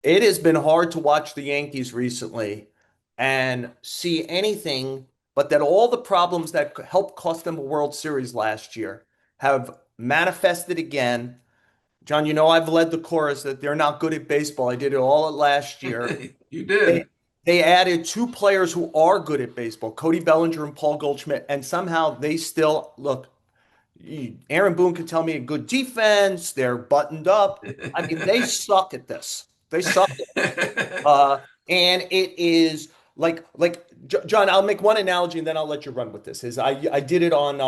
It has been hard to watch the Yankees recently and see anything but that all the problems that helped cost them a World Series last year have manifested again. John, you know I've led the chorus that they're not good at baseball. I did it all last year. You They did. they added two players who are good at baseball, Cody Bellinger and Paul Goldschmidt, and somehow they still look. Aaron Boone could tell me a good defense. They're buttoned up. I mean, they suck at this. They suck. And it is John, I'll make one analogy and then I'll let you run with this. Is I did it on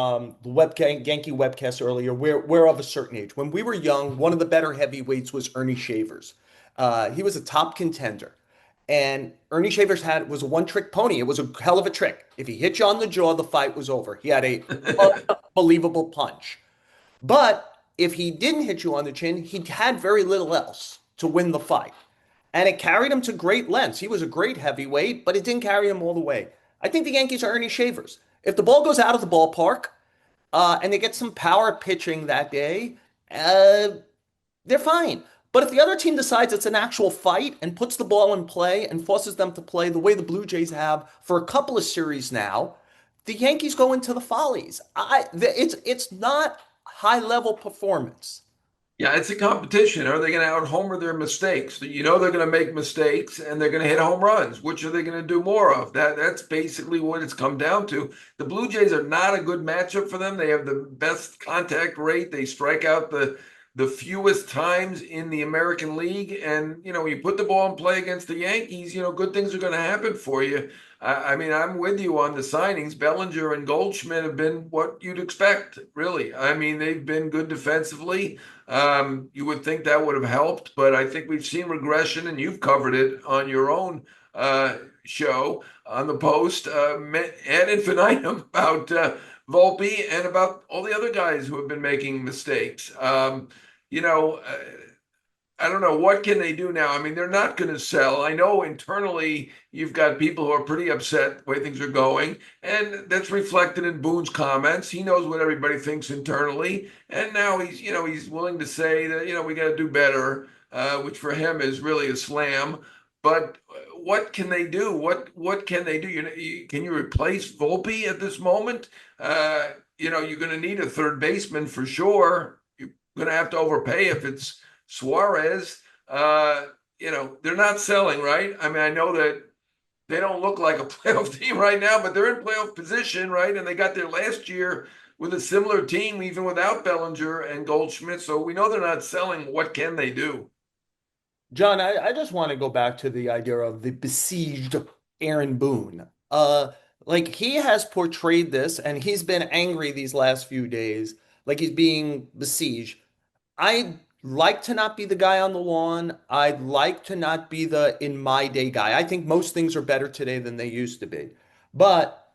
the Yankee webcast earlier. We're of a certain age. When we were young, one of the better heavyweights was Ernie Shavers. He was a top contender. And Ernie Shavers was a one-trick pony. It was a hell of a trick. If he hit you on the jaw, the fight was over. He had a unbelievable punch. But if he didn't hit you on the chin, he had very little else to win the fight. And it carried him to great lengths. He was a great heavyweight, but it didn't carry him all the way. I think the Yankees are Ernie Shavers. If the ball goes out of the ballpark and they get some power pitching that day, uh, they're fine. But if the other team decides it's an actual fight and puts the ball in play and forces them to play the way the Blue Jays have for a couple of series now, the Yankees go into the follies. It's not high level performance. Yeah, it's a competition. Are they going to out homer their mistakes? You know they're going to make mistakes and they're going to hit home runs. Which are they going to do more of? That's basically what it's come down to. The Blue Jays are not a good matchup for them. They have the best contact rate. They strike out the fewest times in the American League. And you put the ball in play against the Yankees, good things are going to happen for you. I mean, I'm with you on the signings. Bellinger and Goldschmidt have been what you'd expect, really. I mean, they've been good defensively. You would think that would have helped, but I think we've seen regression, and you've covered it on your own show on the Post ad infinitum about Volpe and about all the other guys who have been making mistakes. You know, uh, I don't know what can they do now. I mean, they're not going to sell. I know internally you've got people who are pretty upset the way things are going, and that's reflected in Boone's comments. He knows what everybody thinks internally, and now he's willing to say that we got to do better, which for him is really a slam. But what can they do? What can they do? Can you replace Volpe at this moment? You're going to need a third baseman for sure. You're going to have to overpay if it's Suarez. They're not selling, right? I mean, I know that they don't look like a playoff team right now, but they're in playoff position, right? And they got there last year with a similar team, even without Bellinger and Goldschmidt. So we know they're not selling. What can they do? John, I just want to go back to the idea of the besieged Aaron Boone. Like he has portrayed this, and he's been angry these last few days, like he's being besieged. I'd like to not be the guy on the lawn. I'd like to not be the in my day guy. I think most things are better today than they used to be. But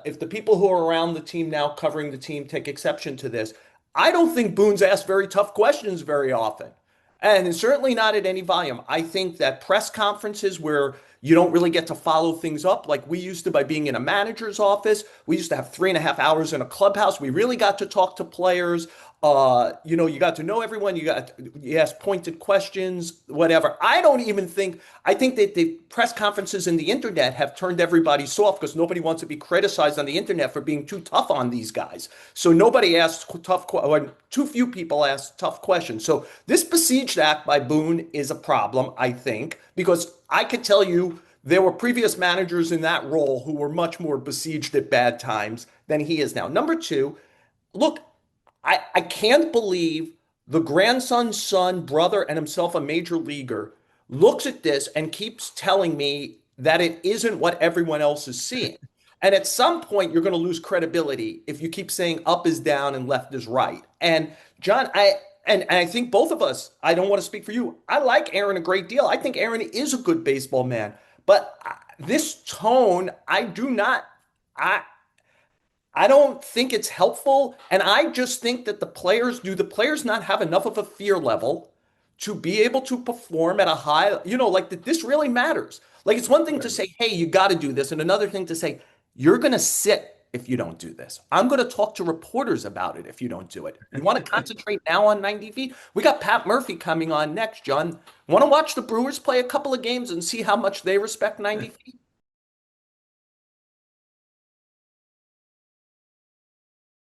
if the people who are around the team now covering the team take exception to this, I don't think Boone's asked very tough questions very often. And certainly not at any volume. I think that press conferences where you don't really get to follow things up like we used to by being in a manager's office. We used to have 3.5 hours in a clubhouse. We really got to talk to players. You got to know everyone. You ask pointed questions, whatever. I think that the press conferences and the internet have turned everybody soft because nobody wants to be criticized on the internet for being too tough on these guys. So nobody asks or too few people ask tough questions. So this besieged act by Boone is a problem, I think, because I could tell you there were previous managers in that role who were much more besieged at bad times than he is now. Number two, look, I can't believe the grandson's son, brother, and himself a major leaguer looks at this and keeps telling me that it isn't what everyone else is seeing. And at some point, you're going to lose credibility if you keep saying up is down and left is right. And John, I think both of us, I don't want to speak for you. I like Aaron a great deal. I think Aaron is a good baseball man. But this tone, I do not. I don't think it's helpful. And I just think that the players not have enough of a fear level to be able to perform at a high, like that this really matters. Like it's one thing to Right. say, hey, you got to do this. And another thing to say, you're going to sit. if you don't do this. I'm going to talk to reporters about it if you don't do it. You want to concentrate now on 90 feet? We got Pat Murphy coming on next, John. Want to watch the Brewers play a couple of games and see how much they respect 90 feet?